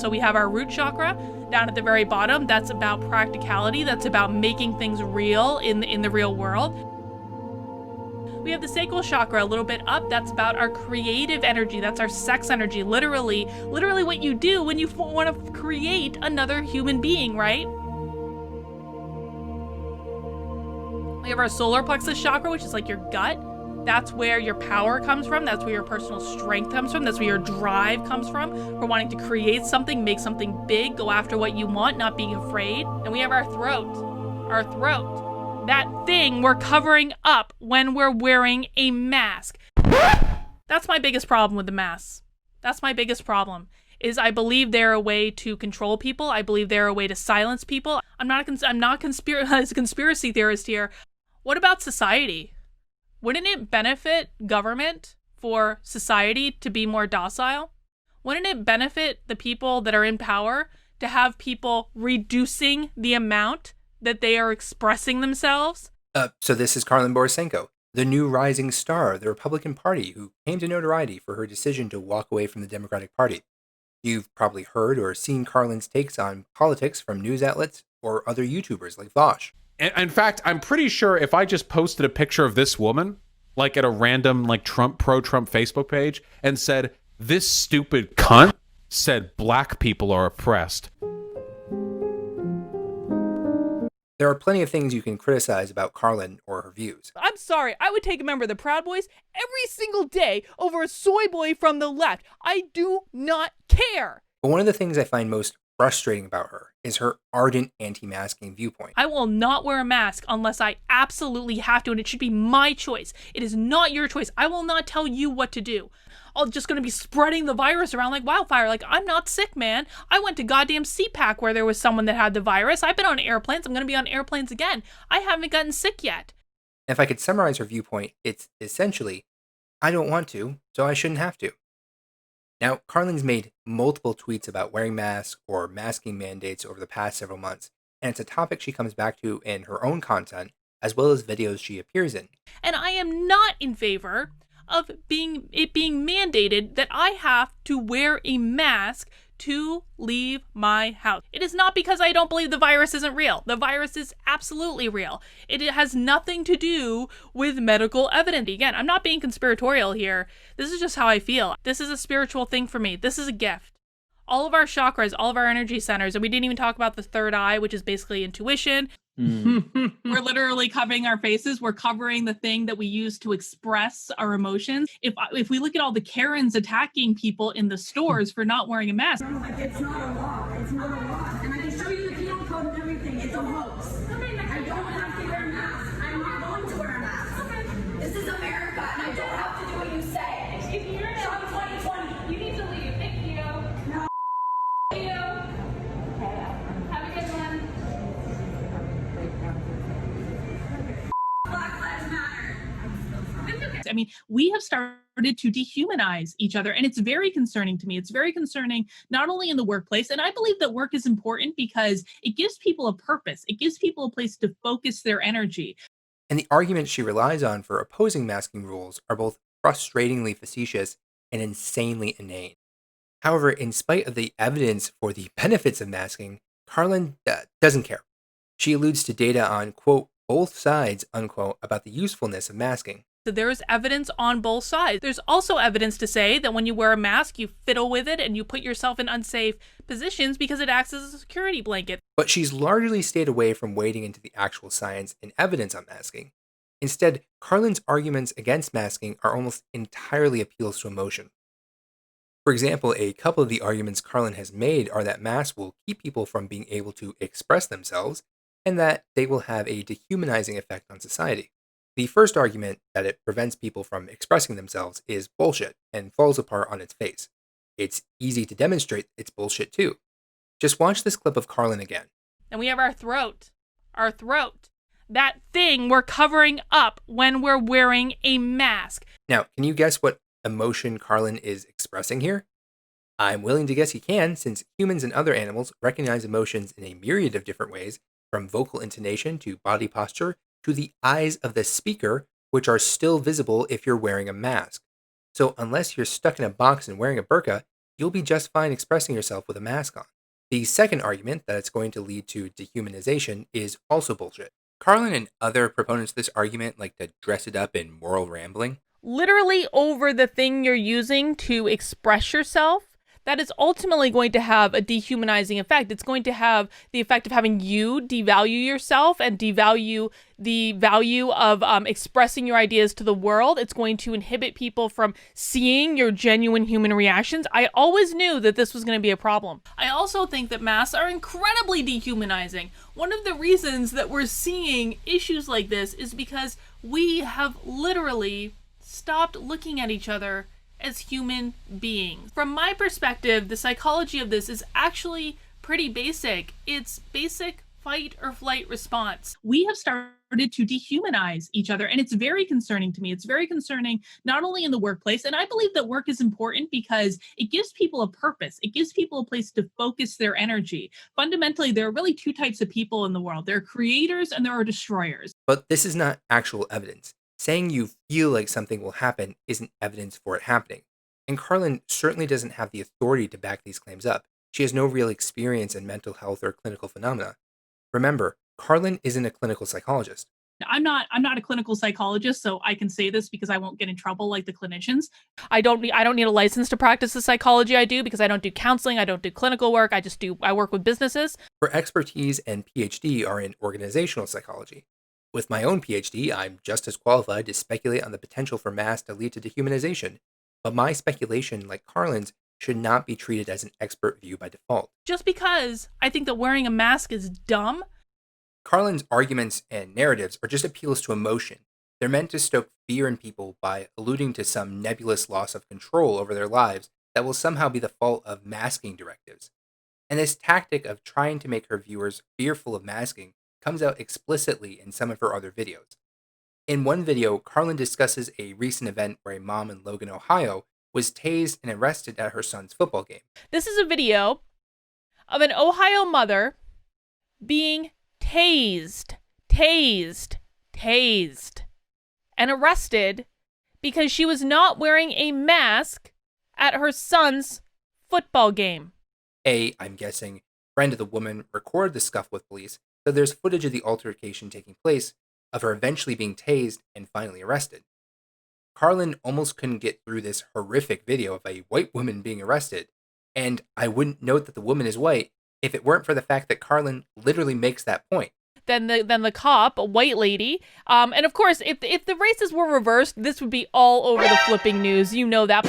So we have our root chakra down at the very bottom. That's about practicality. That's about making things real in the real world. We have the sacral chakra a little bit up. That's about our creative energy. That's our sex energy. Literally what you do when you want to create another human being, right? We have our solar plexus chakra, which is like your gut. That's where your power comes from. That's where your personal strength comes from. That's where your drive comes from. For wanting to create something, make something big, go after what you want, not being afraid. And we have our throat. Our throat. That thing we're covering up when we're wearing a mask. That's my biggest problem with the masks. That's my biggest problem. Is I believe they're a way to control people. I believe they're a way to silence people. I'm not a conspiracy theorist here. What about society? Wouldn't it benefit government for society to be more docile? Wouldn't it benefit the people that are in power to have people reducing the amount that they are expressing themselves? So this is Karlyn Borysenko, the new rising star of the Republican Party who came to notoriety for her decision to walk away from the Democratic Party. You've probably heard or seen Karlyn's takes on politics from news outlets or other YouTubers like Vosh. In fact, I'm pretty sure if I just posted a picture of this woman, like at a random like pro-Trump Facebook page, and said, "This stupid cunt said black people are oppressed." There are plenty of things you can criticize about Karlyn or her views. I'm sorry, I would take a member of the Proud Boys every single day over a soy boy from the left. I do not care. But one of the things I find most frustrating about her is her ardent anti-masking viewpoint. I will not wear a mask unless I absolutely have to, and it should be my choice. It is not your choice. I will not tell you what to do. I'm just going to be spreading the virus around like wildfire. Like, I'm not sick, man. I went to goddamn CPAC where there was someone that had the virus. I've been on airplanes. I'm going to be on airplanes again. I haven't gotten sick yet. If I could summarize her viewpoint, it's essentially, I don't want to, so I shouldn't have to. Now, Karlyn's made multiple tweets about wearing masks or masking mandates over the past several months, and it's a topic she comes back to in her own content, as well as videos she appears in. And I am not in favor of it being mandated that I have to wear a mask to leave my house. It is not because I don't believe the virus isn't real. The virus is absolutely real. It has nothing to do with medical evidence. Again, I'm not being conspiratorial here. This is just how I feel. This is a spiritual thing for me. This is a gift. All of our chakras, all of our energy centers, and we didn't even talk about the third eye, which is basically intuition. We're literally covering our faces. We're covering the thing that we use to express our emotions. If we look at all the Karens attacking people in the stores for not wearing a mask. Like, it's not a law. It's not a law. And I can show you the penal code and everything. It's a hoax. I don't have to wear a mask. I'm not going to wear a mask. Okay. This is America, and I don't have to do what you say. Excuse me, you're Trump 2020. You need to leave. Thank you. No. Thank you. Have a good one. Black Lives Matter. I mean, we have started to dehumanize each other, and it's very concerning to me. It's very concerning, not only in the workplace, and I believe that work is important because it gives people a purpose. It gives people a place to focus their energy. And the arguments she relies on for opposing masking rules are both frustratingly facetious and insanely inane. However, in spite of the evidence for the benefits of masking, Karlyn doesn't care. She alludes to data on, quote, both sides, unquote, about the usefulness of masking. So there is evidence on both sides. There's also evidence to say that when you wear a mask, you fiddle with it and you put yourself in unsafe positions because it acts as a security blanket. But she's largely stayed away from wading into the actual science and evidence on masking. Instead, Karlyn's arguments against masking are almost entirely appeals to emotion. For example, a couple of the arguments Karlyn has made are that masks will keep people from being able to express themselves, and that they will have a dehumanizing effect on society. The first argument, that it prevents people from expressing themselves, is bullshit and falls apart on its face. It's easy to demonstrate it's bullshit too. Just watch this clip of Karlyn again. And we have our throat. Our throat. That thing we're covering up when we're wearing a mask. Now, can you guess what emotion Karlyn is expressing here? I'm willing to guess you can, since humans and other animals recognize emotions in a myriad of different ways, from vocal intonation to body posture to the eyes of the speaker, which are still visible if you're wearing a mask. So unless you're stuck in a box and wearing a burqa, you'll be just fine expressing yourself with a mask on. The second argument, that it's going to lead to dehumanization, is also bullshit. Karlyn and other proponents of this argument like to dress it up in moral rambling. Literally over the thing you're using to express yourself, that is ultimately going to have a dehumanizing effect. It's going to have the effect of having you devalue yourself and devalue the value of expressing your ideas to the world. It's going to inhibit people from seeing your genuine human reactions. I always knew that this was going to be a problem. I also think that masks are incredibly dehumanizing. One of the reasons that we're seeing issues like this is because we have literally stopped looking at each other as human beings. From my perspective, the psychology of this is actually pretty basic. It's basic fight or flight response. We have started to dehumanize each other, and it's very concerning to me. It's very concerning not only in the workplace, and I believe that work is important because it gives people a purpose. It gives people a place to focus their energy. Fundamentally, there are really two types of people in the world. There are creators and there are destroyers. But this is not actual evidence. Saying you feel like something will happen isn't evidence for it happening. And Karlyn certainly doesn't have the authority to back these claims up. She has no real experience in mental health or clinical phenomena. Remember, Karlyn isn't a clinical psychologist. I'm not a clinical psychologist, so I can say this because I won't get in trouble like the clinicians. I don't need a license to practice the psychology I do because I don't do counseling, I don't do clinical work, I work with businesses. Her expertise and PhD are in organizational psychology. With my own PhD, I'm just as qualified to speculate on the potential for masks to lead to dehumanization, but my speculation, like Karlyn's, should not be treated as an expert view by default. Just because I think that wearing a mask is dumb. Karlyn's arguments and narratives are just appeals to emotion. They're meant to stoke fear in people by alluding to some nebulous loss of control over their lives that will somehow be the fault of masking directives. And this tactic of trying to make her viewers fearful of masking comes out explicitly in some of her other videos. In one video, Karlyn discusses a recent event where a mom in Logan, Ohio, was tased and arrested at her son's football game. This is a video of an Ohio mother being tased, and arrested because she was not wearing a mask at her son's football game. I'm guessing, friend of the woman recorded the scuffle with police, so there's footage of the altercation taking place, of her eventually being tased and finally arrested. Karlyn almost couldn't get through this horrific video of a white woman being arrested, and I wouldn't note that the woman is white if it weren't for the fact that Karlyn literally makes that point. Then the cop, a white lady, and of course, if the races were reversed, this would be all over the flipping news. You know that.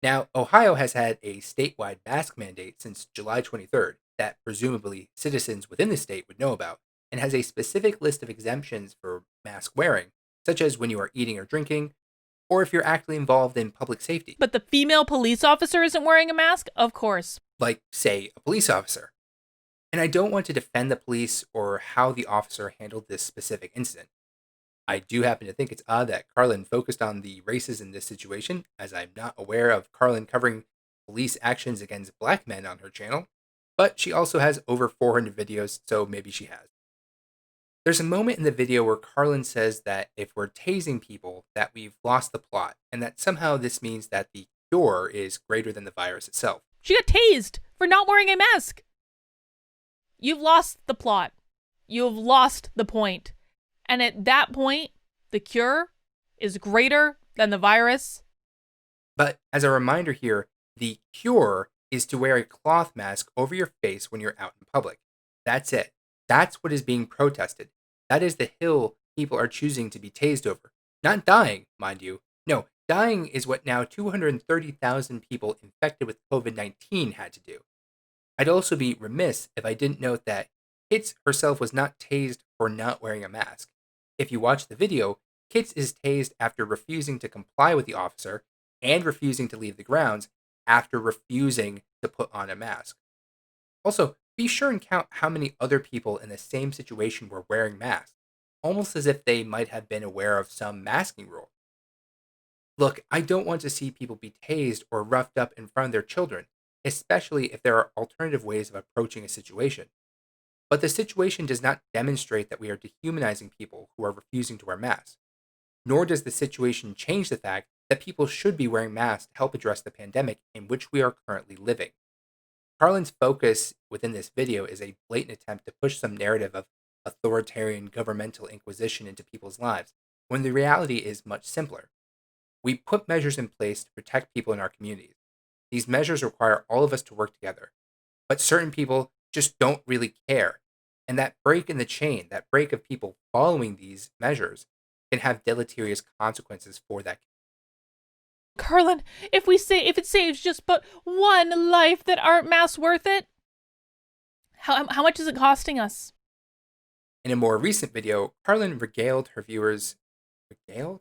Now, Ohio has had a statewide mask mandate since July 23rd that presumably citizens within the state would know about, and has a specific list of exemptions for mask wearing, such as when you are eating or drinking, or if you're actively involved in public safety. But the female police officer isn't wearing a mask? Of course. Like, say, a police officer. And I don't want to defend the police or how the officer handled this specific incident. I do happen to think it's odd that Karlyn focused on the races in this situation, as I'm not aware of Karlyn covering police actions against black men on her channel, but she also has over 400 videos, so maybe she has. There's a moment in the video where Karlyn says that if we're tasing people, that we've lost the plot, and that somehow this means that the cure is greater than the virus itself. She got tased for not wearing a mask. You've lost the plot. You've lost the point. And at that point, the cure is greater than the virus. But as a reminder here, the cure is to wear a cloth mask over your face when you're out in public. That's it. That's what is being protested. That is the hill people are choosing to be tased over. Not dying, mind you. No, dying is what now 230,000 people infected with COVID-19 had to do. I'd also be remiss if I didn't note that Kitts herself was not tased for not wearing a mask. If you watch the video, Kitts is tased after refusing to comply with the officer and refusing to leave the grounds after refusing to put on a mask. Also, be sure and count how many other people in the same situation were wearing masks, almost as if they might have been aware of some masking rule. Look, I don't want to see people be tased or roughed up in front of their children, especially if there are alternative ways of approaching a situation. But the situation does not demonstrate that we are dehumanizing people who are refusing to wear masks. nor does the situation change the fact that people should be wearing masks to help address the pandemic in which we are currently living. Karlyn's focus within this video is a blatant attempt to push some narrative of authoritarian governmental inquisition into people's lives, when the reality is much simpler. We put measures in place to protect people in our communities. These measures require all of us to work together, but certain people just don't really care. And that break in the chain, that break of people following these measures, can have deleterious consequences for that. Karlyn, if it saves just but one life, that aren't masks worth it? How much is it costing us? In a more recent video, Karlyn regaled her viewers regaled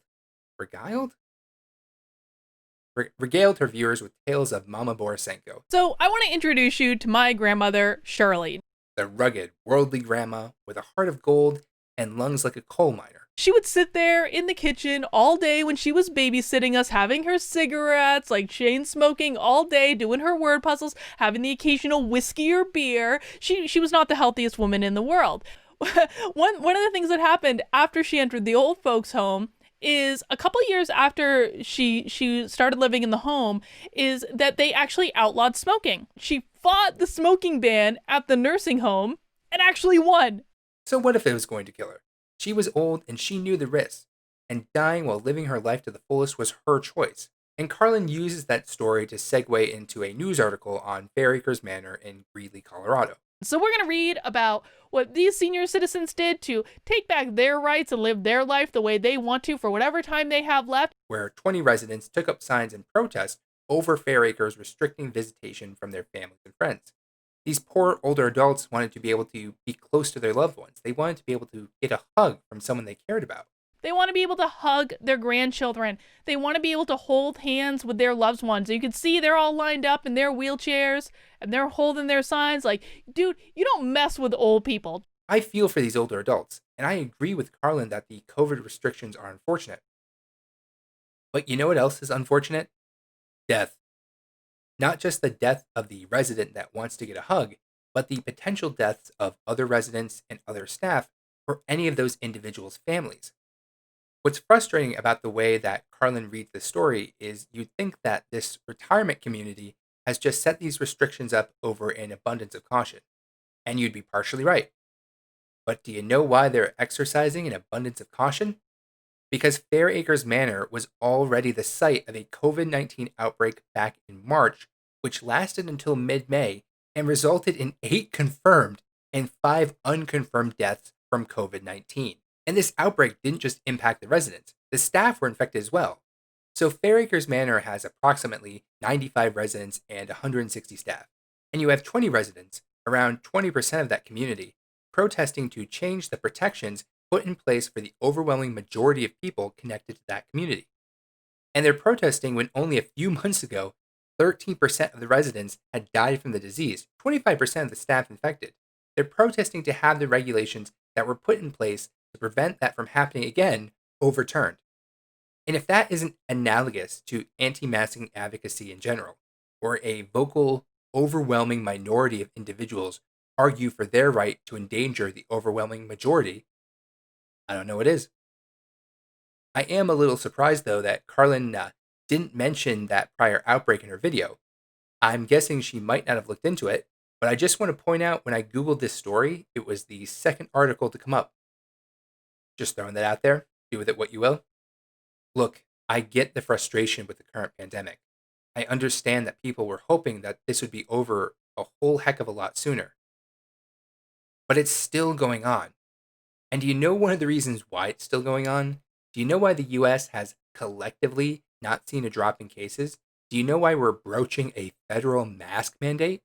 her viewers with tales of Mama Borysenko, So I want to introduce you to my grandmother, Shirley. the rugged, worldly grandma with a heart of gold and lungs like a coal miner. She would sit there in the kitchen all day when she was babysitting us, having her cigarettes, like chain smoking all day, doing her word puzzles, having the occasional whiskey or beer. She was not the healthiest woman in the world. One of the things that happened after she entered the old folks' home is a couple years after she started living in the home is that they actually outlawed smoking. She fought the smoking ban at the nursing home and actually won. So what if it was going to kill her? She was old and she knew the risks, and dying while living her life to the fullest was her choice. And Karlyn uses that story to segue into a news article on Fairacres Manor in Greeley, Colorado. So we're going to read about what these senior citizens did to take back their rights and live their life the way they want to for whatever time they have left. Where 20 residents took up signs in protest over Fairacres restricting visitation from their families and friends. These poor older adults wanted to be able to be close to their loved ones. They wanted to be able to get a hug from someone they cared about. They want to be able to hug their grandchildren. They want to be able to hold hands with their loved ones. You can see they're all lined up in their wheelchairs and they're holding their signs like, dude, you don't mess with old people. I feel for these older adults, and I agree with Karlyn that the COVID restrictions are unfortunate. But you know what else is unfortunate? Death. Not just the death of the resident that wants to get a hug, but the potential deaths of other residents and other staff or any of those individuals' families. What's frustrating about the way that Karlyn reads the story is you'd think that this retirement community has just set these restrictions up over an abundance of caution. And you'd be partially right. But do you know why they're exercising an abundance of caution? Because Fairacres Manor was already the site of a COVID-19 outbreak back in March, which lasted until mid-May and resulted in 8 confirmed and 5 unconfirmed deaths from COVID-19. And this outbreak didn't just impact the residents, the staff were infected as well. So Fairacres Manor has approximately 95 residents and 160 staff. And you have 20 residents, around 20% of that community, protesting to change the protections put in place for the overwhelming majority of people connected to that community. And they're protesting when only a few months ago, 13% of the residents had died from the disease, 25% of the staff infected. They're protesting to have the regulations that were put in place to prevent that from happening again overturned. And if that isn't analogous to anti-masking advocacy in general, or a vocal, overwhelming minority of individuals argue for their right to endanger the overwhelming majority, I don't know what is. I am a little surprised, though, that Karlyn didn't mention that prior outbreak in her video. I'm guessing she might not have looked into it, but I just want to point out when I Googled this story, it was the second article to come up. Just throwing that out there, do with it what you will. Look, I get the frustration with the current pandemic. I understand that people were hoping that this would be over a whole heck of a lot sooner. But it's still going on. And do you know one of the reasons why it's still going on? Do you know why the US has collectively not seen a drop in cases? Do you know why we're broaching a federal mask mandate?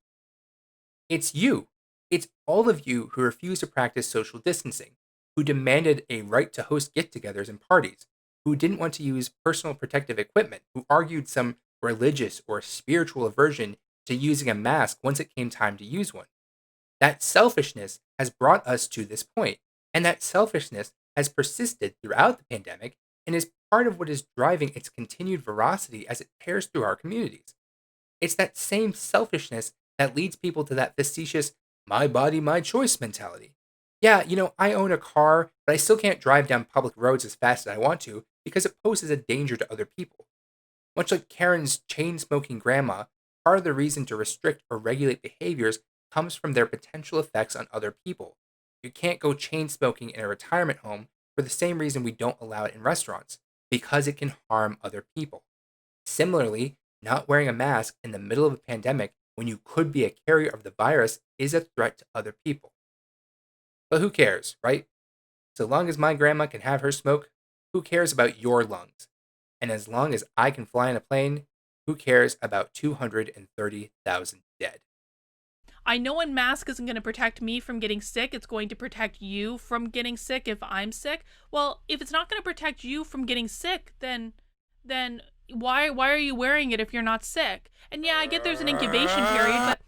It's you. It's all of you who refuse to practice social distancing, who demanded a right to host get-togethers and parties, who didn't want to use personal protective equipment, who argued some religious or spiritual aversion to using a mask once it came time to use one. That selfishness has brought us to this point, and that selfishness has persisted throughout the pandemic and is part of what is driving its continued veracity as it tears through our communities. It's that same selfishness that leads people to that facetious, my body, my choice mentality. Yeah, I own a car, but I still can't drive down public roads as fast as I want to because it poses a danger to other people. Much like Karen's chain smoking grandma, part of the reason to restrict or regulate behaviors comes from their potential effects on other people. You can't go chain smoking in a retirement home for the same reason we don't allow it in restaurants, because it can harm other people. Similarly, not wearing a mask in the middle of a pandemic when you could be a carrier of the virus is a threat to other people. But who cares, right? So long as my grandma can have her smoke, who cares about your lungs? And as long as I can fly in a plane, who cares about 230,000 dead? I know a mask isn't going to protect me from getting sick. It's going to protect you from getting sick if I'm sick. Well, if it's not going to protect you from getting sick, then why are you wearing it if you're not sick? And yeah, I get there's an incubation period, but